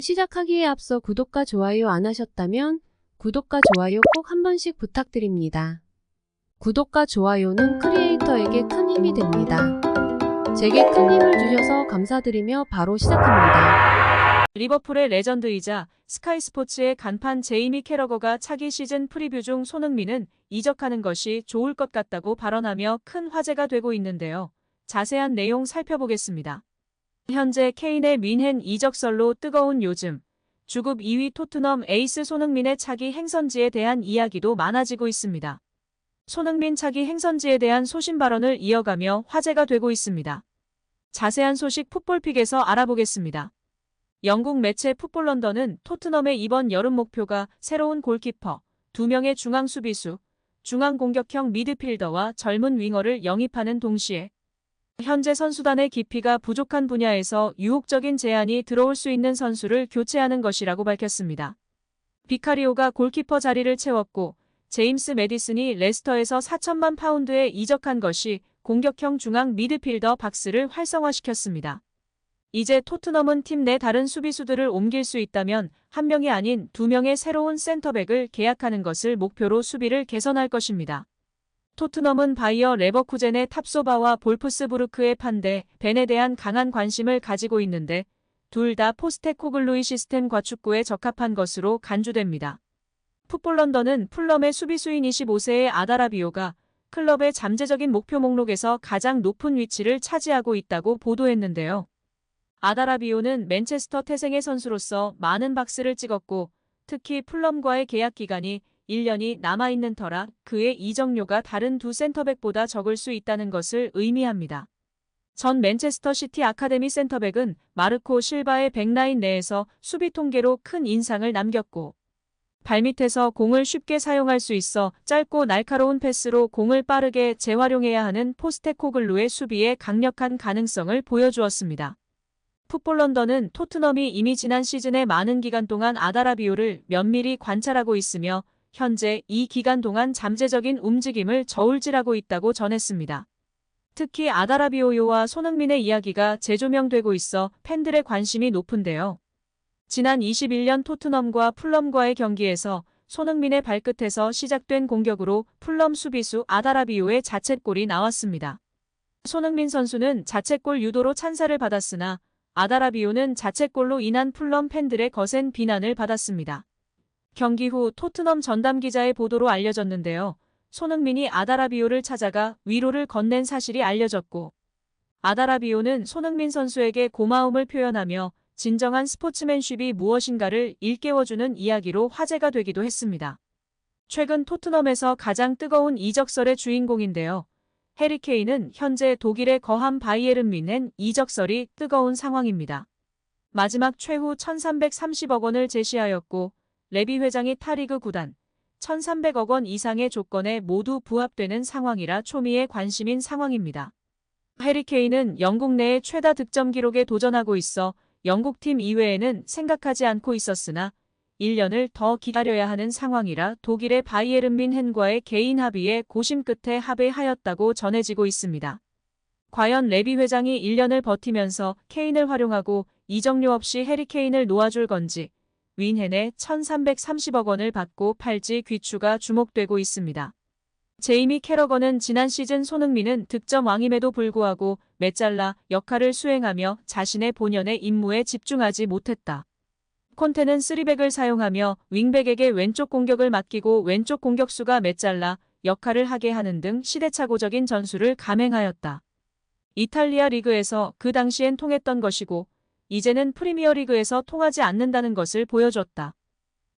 시작하기에 앞서 구독과 좋아요 안 하셨다면 구독과 좋아요 꼭 한 번씩 부탁드립니다. 구독과 좋아요는 크리에이터에게 큰 힘이 됩니다. 제게 큰 힘을 주셔서 감사드리며 바로 시작합니다. 리버풀의 레전드이자 스카이스포츠의 간판 제이미 캐러거가 차기 시즌 프리뷰 중 손흥민은 이적하는 것이 좋을 것 같다고 발언하며 큰 화제가 되고 있는데요. 자세한 내용 살펴보겠습니다. 현재 케인의 뮌헨 이적설로 뜨거운 요즘, 주급 2위 토트넘 에이스 손흥민의 차기 행선지에 대한 이야기도 많아지고 있습니다. 손흥민 차기 행선지에 대한 소신 발언을 이어가며 화제가 되고 있습니다. 자세한 소식 풋볼픽에서 알아보겠습니다. 영국 매체 풋볼 런던은 토트넘의 이번 여름 목표가 새로운 골키퍼, 2명의 중앙 수비수, 중앙 공격형 미드필더와 젊은 윙어를 영입하는 동시에 현재 선수단의 깊이가 부족한 분야에서 유혹적인 제안이 들어올 수 있는 선수를 교체하는 것이라고 밝혔습니다. 비카리오가 골키퍼 자리를 채웠고 제임스 매디슨이 레스터에서 4천만 파운드에 이적한 것이 공격형 중앙 미드필더 박스를 활성화시켰습니다. 이제 토트넘은 팀 내 다른 수비수들을 옮길 수 있다면 한 명이 아닌 2명의 새로운 센터백을 계약하는 것을 목표로 수비를 개선할 것입니다. 토트넘은 바이어 레버쿠젠의 탑소바와 볼프스부르크의 판데 벤에 대한 강한 관심을 가지고 있는데 둘 다 포스테코글루이 시스템 과축구에 적합한 것으로 간주됩니다. 풋볼 런던은 풀럼의 수비수인 25세의 아다라비오가 클럽의 잠재적인 목표 목록에서 가장 높은 위치를 차지하고 있다고 보도했는데요. 아다라비오는 맨체스터 태생의 선수로서 많은 박스를 찍었고 특히 풀럼과의 계약 기간이 1년이 남아있는 터라 그의 이적료가 다른 두 센터백보다 적을 수 있다는 것을 의미합니다. 전 맨체스터 시티 아카데미 센터백은 마르코 실바의 백라인 내에서 수비 통계로 큰 인상을 남겼고 발밑에서 공을 쉽게 사용할 수 있어 짧고 날카로운 패스로 공을 빠르게 재활용해야 하는 포스테코글루의 수비에 강력한 가능성을 보여주었습니다. 풋볼 런던은 토트넘이 이미 지난 시즌의 많은 기간 동안 아다라비오를 면밀히 관찰하고 있으며 현재 이 기간 동안 잠재적인 움직임을 저울질하고 있다고 전했습니다. 특히 아다라비오와 손흥민의 이야기가 재조명되고 있어 팬들의 관심이 높은데요. 지난 21년 토트넘과 풀럼과의 경기에서 손흥민의 발끝에서 시작된 공격으로 풀럼 수비수 아다라비오의 자책골이 나왔습니다. 손흥민 선수는 자책골 유도로 찬사를 받았으나 아다라비오는 자책골로 인한 풀럼 팬들의 거센 비난을 받았습니다. 경기 후 토트넘 전담 기자의 보도로 알려졌는데요. 손흥민이 아다라비오를 찾아가 위로를 건넨 사실이 알려졌고 아다라비오는 손흥민 선수에게 고마움을 표현하며 진정한 스포츠맨십이 무엇인가를 일깨워주는 이야기로 화제가 되기도 했습니다. 최근 토트넘에서 가장 뜨거운 이적설의 주인공인데요. 해리 케인은 현재 독일의 거함 바이에른 뮌헨 이적설이 뜨거운 상황입니다. 마지막 최후 1,330억 원을 제시하였고 레비 회장이 타리그 구단 1,300억 원 이상의 조건에 모두 부합되는 상황이라 초미의 관심인 상황입니다. 해리 케인은 영국 내의 최다 득점 기록에 도전하고 있어 영국팀 이외에는 생각하지 않고 있었으나 1년을 더 기다려야 하는 상황이라 독일의 바이에른 뮌헨과의 개인 합의에 고심 끝에 합의하였다고 전해지고 있습니다. 과연 레비 회장이 1년을 버티면서 케인을 활용하고 이적료 없이 해리 케인을 놓아줄 건지 뮌헨에 1,330억 원을 받고 팔지 귀추가 주목되고 있습니다. 제이미 캐러거는 지난 시즌 손흥민은 득점 왕임에도 불구하고 메잘라 역할을 수행하며 자신의 본연의 임무에 집중하지 못했다. 콘테는 3백을 사용하며 윙백에게 왼쪽 공격을 맡기고 왼쪽 공격수가 메잘라 역할을 하게 하는 등 시대착오적인 전술을 감행하였다. 이탈리아 리그에서 그 당시엔 통했던 것이고 이제는 프리미어리그에서 통하지 않는다는 것을 보여줬다.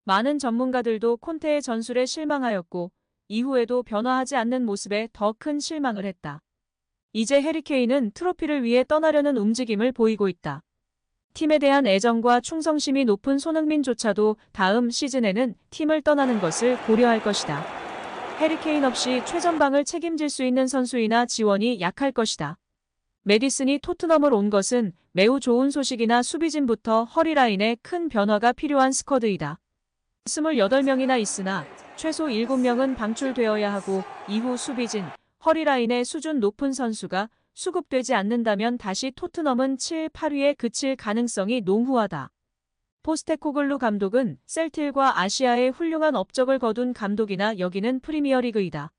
많은 전문가들도 콘테의 전술에 실망하였고 이후에도 변화하지 않는 모습에 더 큰 실망을 했다. 이제 해리 케인은 트로피를 위해 떠나려는 움직임을 보이고 있다. 팀에 대한 애정과 충성심이 높은 손흥민조차도 다음 시즌에는 팀을 떠나는 것을 고려할 것이다. 해리 케인 없이 최전방을 책임질 수 있는 선수이나 지원이 약할 것이다. 매디슨이 토트넘을 온 것은 매우 좋은 소식이나 수비진부터 허리라인에 큰 변화가 필요한 스쿼드이다. 28명이나 있으나 최소 7명은 방출되어야 하고 이후 수비진, 허리라인의 수준 높은 선수가 수급되지 않는다면 다시 토트넘은 7, 8위에 그칠 가능성이 농후하다. 포스테코글루 감독은 셀틸과 아시아의 훌륭한 업적을 거둔 감독이나 여기는 프리미어리그이다.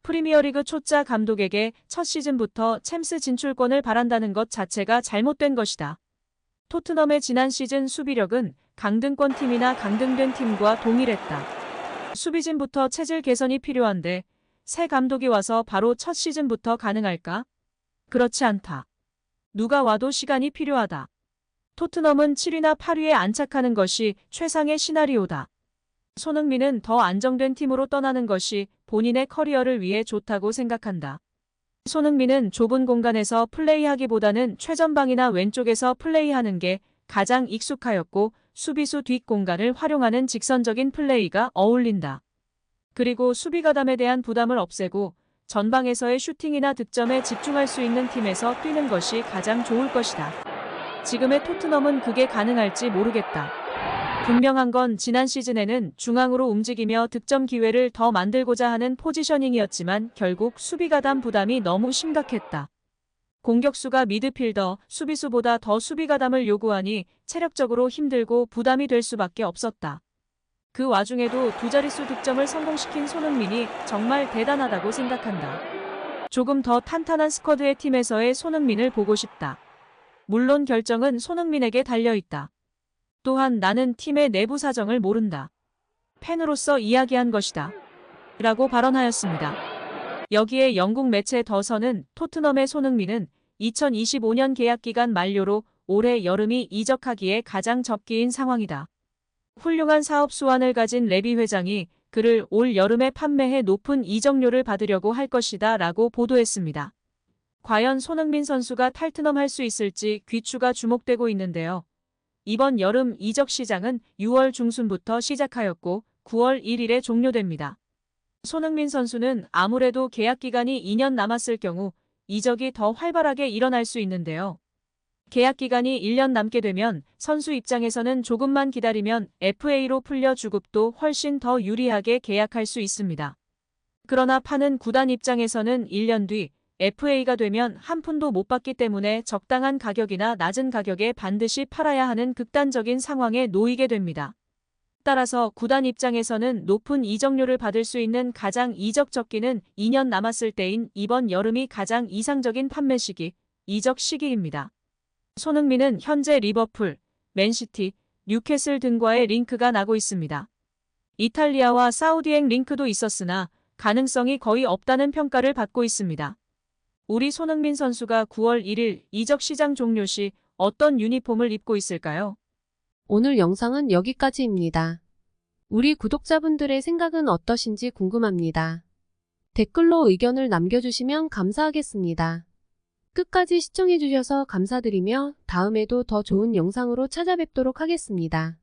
프리미어리그 초짜 감독에게 첫 시즌부터 챔스 진출권을 바란다는 것 자체가 잘못된 것이다. 토트넘의 지난 시즌 수비력은 강등권 팀이나 강등된 팀과 동일했다. 수비진부터 체질 개선이 필요한데 새 감독이 와서 바로 첫 시즌부터 가능할까? 그렇지 않다. 누가 와도 시간이 필요하다. 토트넘은 7위나 8위에 안착하는 것이 최상의 시나리오다. 손흥민은 더 안정된 팀으로 떠나는 것이 본인의 커리어를 위해 좋다고 생각한다. 손흥민은 좁은 공간에서 플레이하기보다는 최전방이나 왼쪽에서 플레이하는 게 가장 익숙하였고 수비수 뒷 공간을 활용하는 직선적인 플레이가 어울린다. 그리고 수비 가담에 대한 부담을 없애고 전방에서의 슈팅이나 득점에 집중할 수 있는 팀에서 뛰는 것이 가장 좋을 것이다. 지금의 토트넘은 그게 가능할지 모르겠다. 분명한 건 지난 시즌에는 중앙으로 움직이며 득점 기회를 더 만들고자 하는 포지셔닝이었지만 결국 수비 가담 부담이 너무 심각했다. 공격수가 미드필더, 수비수보다 더 수비 가담을 요구하니 체력적으로 힘들고 부담이 될 수밖에 없었다. 그 와중에도 두 자릿수 득점을 성공시킨 손흥민이 정말 대단하다고 생각한다. 조금 더 탄탄한 스쿼드의 팀에서의 손흥민을 보고 싶다. 물론 결정은 손흥민에게 달려있다. 또한 나는 팀의 내부 사정을 모른다. 팬으로서 이야기한 것이다. 라고 발언하였습니다. 여기에 영국 매체 더선은 토트넘의 손흥민은 2025년 계약기간 만료로 올해 여름이 이적하기에 가장 적기인 상황이다. 훌륭한 사업 수완을 가진 레비 회장이 그를 올 여름에 판매해 높은 이적료를 받으려고 할 것이다 라고 보도했습니다. 과연 손흥민 선수가 탈트넘할 수 있을지 귀추가 주목되고 있는데요. 이번 여름 이적 시장은 6월 중순부터 시작하였고 9월 1일에 종료됩니다. 손흥민 선수는 아무래도 계약 기간이 2년 남았을 경우 이적이 더 활발하게 일어날 수 있는데요. 계약 기간이 1년 남게 되면 선수 입장에서는 조금만 기다리면 FA로 풀려 주급도 훨씬 더 유리하게 계약할 수 있습니다. 그러나 파는 구단 입장에서는 1년 뒤 FA가 되면 한 푼도 못 받기 때문에 적당한 가격이나 낮은 가격에 반드시 팔아야 하는 극단적인 상황에 놓이게 됩니다. 따라서 구단 입장에서는 높은 이적료를 받을 수 있는 가장 이적 적기는 2년 남았을 때인 이번 여름이 가장 이상적인 판매 시기, 이적 시기입니다. 손흥민은 현재 리버풀, 맨시티, 뉴캐슬 등과의 링크가 나고 있습니다. 이탈리아와 사우디행 링크도 있었으나 가능성이 거의 없다는 평가를 받고 있습니다. 우리 손흥민 선수가 9월 1일 이적 시장 종료 시 어떤 유니폼을 입고 있을까요? 오늘 영상은 여기까지입니다. 우리 구독자분들의 생각은 어떠신지 궁금합니다. 댓글로 의견을 남겨주시면 감사하겠습니다. 끝까지 시청해주셔서 감사드리며 다음에도 더 좋은 영상으로 찾아뵙도록 하겠습니다.